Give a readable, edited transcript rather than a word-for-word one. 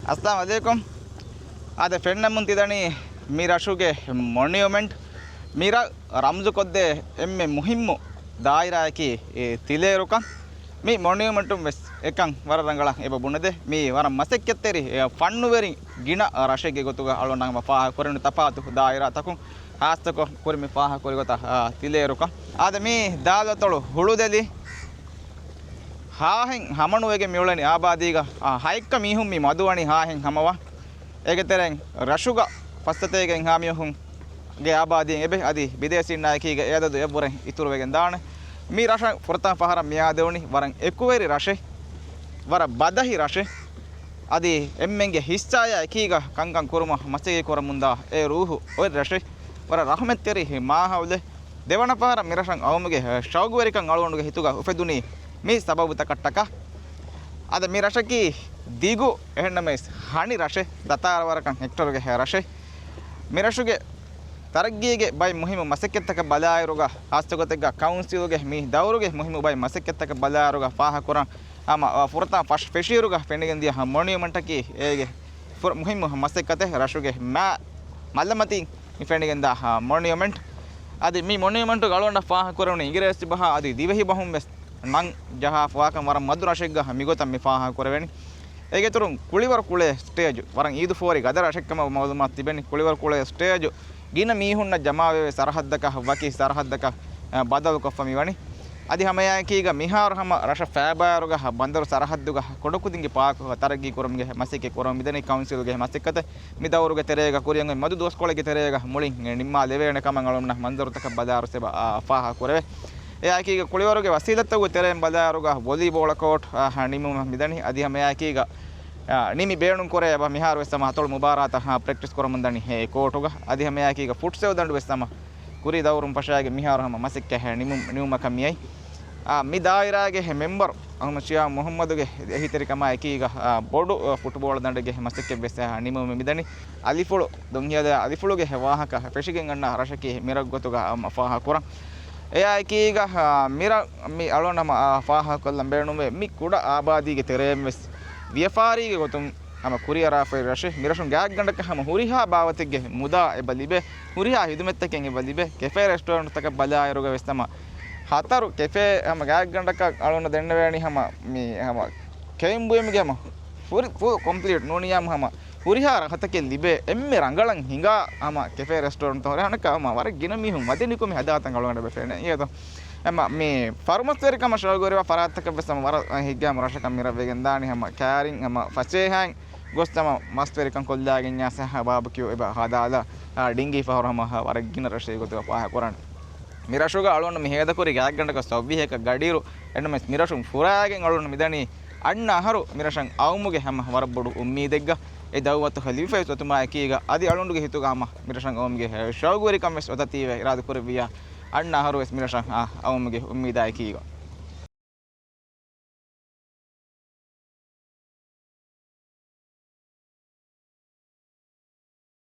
अस्सलाम वालेकुम आदे फ्रेंड ಮುಂತಿದನಿ ಮೀರಾಶುಗೆ ಮೊನ್ಯುಮೆಂಟ್ ಮೀರಾ ರಂಜು ಕೊದ್ದೆ ಎಮ್ಮೆ ಮುಹಿಮ್ಮು ದಾಯಿರಾಕಿ ತಿಲೇರುಕ ಮೀ ಮೊನ್ಯುಮೆಂಟ್ ವೆಸ್ එකන් වර රංගල එබ බුණදේ මේ වර මසෙක්කෙත්තේරි ෆන්නු වෙරි ගින රශෙගේ ගොතුග අලොන්නම පාහ කොරෙනු තපාතු දායිරා තකුන් ආස්තක කොරිමි පාහ කොරිගත තිලේරුක ආද මේ දාලතොළු හුළුදෙලි ಹಾಹೆಂ ಹಮಣುವೆಗೆ ಮಿಯುಳನಿ ಆಬಾದೀಗ ಹೈಕ್ಕ ಮೀಹುಂ ಮಿ ಮದುವಣಿ ಹಾಹೆಂ ಹಮವ ಏಗೆತೆರೆಂ ರಶುಗ ಫಸ್ತತೆಗೆಂ ಹಾಮಿಹುಂ ಗೆ ಆಬಾದೀಂ ಎಬೆ ಅದಿ ವಿದೇಶಿನ್ ನಾಯಕಿಗೆ ಏದದು ಎಬ್ಬುರೆ ಇತುರುವೆಗೆಂ ದಾಣೆ ಮೀ ರಶ ಫುರತಾ ಪಹರ ಮಿಯಾದೆವಣಿ ವರಂ ಎಕ್ಕುವೆರಿ ರಶೆ ವರ ಬದಹಿ ರಶೆ ಅದಿ ಎಮ್ಮೆಂಗೆ ಹಿಸ್ಸಾಯ ಕೀಗ ಕಂಕಂ ಕುರುಮ ಮಸೆಗೆ ಕೊರ ಮುಂದ ಎ ರೂಹು ಒಯ್ ರಶೆ ವರ ರಹಮತ್ತೆರಿ ಮಾಹೌಲೆ ದೇವಣ ಪಹರ ಮಿರಶಂ ಅವಮಗೆ ಶೌಗುವೆರಿಕಂ ಅಳವಣುಗೆ ಹಿತುಗ ಉಫೆದುನಿ මේ සබබුත කට්ටක අද මේ රශකි දීගු එහෙන්න මේ හනි රශේ දතාරවරකන් හෙක්ටරගේ රශේ මේ රශුගේ තරග්ගියගේ බයි මුහිම මසෙක්කෙත්තක බලායරුග ආස්තගතෙග කවුන්සිල්ගේ මේ දවරුගේ මුහිම බයි මසෙක්කෙත්තක බලායරුග පාහ කරන් ආම ෆුරතා ෆෂ් ෆෙෂියරුග පෙන්නිගෙන් දිය මොනියමන්ටකි ඒගේ මුහිම මසෙක්කතේ රශුගේ මා මල්ලමති ඉෆෙන්නිගෙන් දා මොනියමන්ට් අද මේ මොනියමන්ට් ගලවන්න පාහ කරන ඉංග්‍රීසි බහ අද දිවෙහි බහුම් බස් නං ජහා ෆවාකම් වරම් මදු රශෙක් ගහ මිගොතම් මේ පාහ කරවෙනි ඒගේ තුරුන් කුලිවර කුලේ ස්ටේජ් වරන් ඊදු ෆෝරි ගද රශෙක්කම මවදුමත් තිබෙනි කුලිවර කුලේ ස්ටේජ් ගින මීහුන්න ජමාවේ සරහද්දක වකි සරහද්දක බදල් කොෆමි වනි අදි හමයා කීග මිහාර හම රශ ෆෑබාරුග බන්දර සරහද්දුග කොඩකුදින්ගේ පාක තරගී කරම්ගේ මසෙකේ කරම් මිදෙනි කවුන්සිල්ගේ මසෙක්කත මිදවරුගේ තෙරේග කුරියන්ගේ මදු දොස් කොලගේ තෙරේග මුලින් නිම්මා ලෙවේන කමන් අලොන්න මන්දරතක බදාරු සෙබ පාහ කරවේ එයාකීග කුලිවරුගේ වසීලත්තව තෙරෙන් බදාරුග වොලිබෝල කෝට් නිමුම මිදනි අදි හමයා කීග නිමි බේණුන් කොරේ බ මිහාර වෙස්සම අතොල් මුබාරාත ප්‍රැක්ටිස් කරමුන්දනි හේ කෝටුග අදි හමයා කීග ෆුට්සෙව දඬු වෙස්සම කුරි දවරුම් පෂාගේ මිහාර හම මසෙක්ක හැ නිමුම කමියයි මි දායිරාගේ මෙම්බර් අහමද් ෂියා මොහම්මදුගේ එහිතරිකම එකීග බොඩු ෆුට්බෝල් දඬගේ මසෙක්ක වෙස්ස නිමුම මිදනි අලිෆුළු දුන්හියද අලිෆුළුගේ වාහක ෆෙෂිගෙන් ගන්න රශකී මිරක් ගොතුග අෆාහ කරන් එයා එකීග මිර මි අලොනම ෆාහ කොල්ලම් බේණුමේ මි කුඩ ආබාදීගේ තෙරෙම් වෙස් වියෆාරීගේ ගොතුම් අම කුරියරා ෆේ රෂේ මිරෂුන් ගෑක් ගණ්ඩක හැම හුරිහා බාවතෙගේ මුදා එබලිබේ හුරිහා හිදුමෙත්තකෙන් එබලිබේ කෙෆේ රෙස්ටෝරන්ට් තක බලායරුග වෙස්තම හතරු කෙෆේ හැම ගෑක් ගණ්ඩක අලොන දෙන්න වෑනි හැම මේ හැම කෙම්බුෙමගේ හැම ෆුල් කොම්ප්ලීට් නෝනියම් හැම හුරිහා රහතකෙන් ලිබේ එම්මෙ රංගලන් හිඟා අම කෙෆේ රෙස්ටෝරන්ට් තොර හනකම වර ගින මිහුම් මදිනිකුම හදාතන් අලොන බෙෆේන ඊයද එම මේ ෆර්මස්වරිකම ශල්ගෝරේවා පරාත්තක වෙස්සම වර හිග්ගාම රශකම් මිරවෙගෙන් දානි හැම කෑරින් හැම ෆචේහන් ගොස්තම මස්වරිකම් කොල්ලාගෙන් යාස බාබකියෝ එබ හදාලා ඩිංගි ෆහරම වර ගින රශේ ගොතව පාහ කරන්න මිරෂුග අලොන මෙහෙද කොරි ගෑක් ගණ්ඩක සොබ්විහෙක ගඩීරු එන්න මෙස් මිරෂුම් ෆුරාගෙන් අලොන මිදනි අන්න අහරු මිරෂන් අවමුගේ හැම වර බොඩු උම්මීදෙග්ග ඒ දවවත ඛලීෆා සතුමා කීග අදි අලොන්ඩුගේ හිතුගාම මිරෂන් අවමුගේ ශෞගෝරිකම් වෙස් ඔතතිවේ ඉරාද කරවියා අන්න අහරු වෙස් මිරෂන් අවමුගේ උම්මීදායි කීග